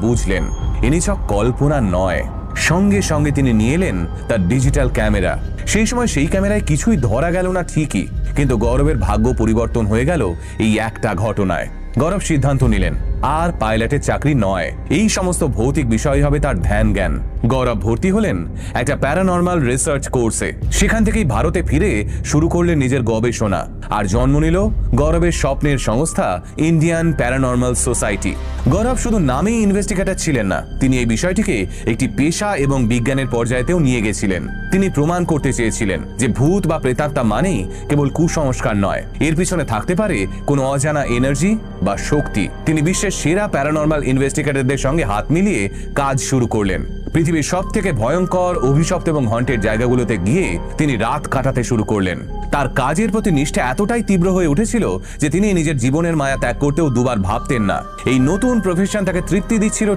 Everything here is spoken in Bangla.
বুঝলেন এ নিছক কল্পনা নয়। সঙ্গে সঙ্গে তিনি নিয়ে এলেন তার ডিজিটাল ক্যামেরা। সেই সময় সেই ক্যামেরায় কিছুই ধরা গেল না ঠিকই, কিন্তু গৌরবের ভাগ্য পরিবর্তন হয়ে গেল এই একটা ঘটনায়। গৌরব সিদ্ধান্ত নিলেন আর পাইলটের চাকরি নয়, এই সমস্ত ভৌতিক বিষয় হবে তার ধ্যান জ্ঞান। গৌরব ভর্তি হলেন একটা প্যারানর্মাল রিসার্চ কোর্সে। সেখান থেকেই ভারতে ফিরে শুরু করলেন নিজের গবেষণা, আর জন্ম নিল গৌরবের স্বপ্নের সংস্থা ইন্ডিয়ান প্যারানর্মাল সোসাইটি। গৌরব শুধু নামেই ইনভেস্টিগেটর ছিলেন না, তিনি এই বিষয়টিকে একটি পেশা এবং বিজ্ঞানের পর্যায়েতেও নিয়ে গেছিলেন। তিনি প্রমাণ করতে চেয়েছিলেন যে ভূত বা প্রেতাত্মা মানেই কেবল কুসংস্কার নয়, এর পিছনে থাকতে পারে কোনো অজানা এনার্জি বা শক্তি। তিনি বিশ্বের সেরা প্যারানর্মাল ইনভেস্টিগেটরদের সঙ্গে হাত মিলিয়ে কাজ শুরু করলেন। পৃথিবীর সব থেকে ভয়ঙ্কর, অভিশপ্ত এবং হন্টেড জায়গাগুলোতে গিয়ে তিনি রাত কাটাতে শুরু করলেন। তার কাজের প্রতি নিষ্ঠা এতটাই তীব্র হয়ে উঠেছিল যে তিনি নিজের জীবনের মায়া ত্যাগ করতেও দুবার ভাবতেন না। এই নতুন প্রফেশন তাকে তৃপ্তি দিচ্ছিল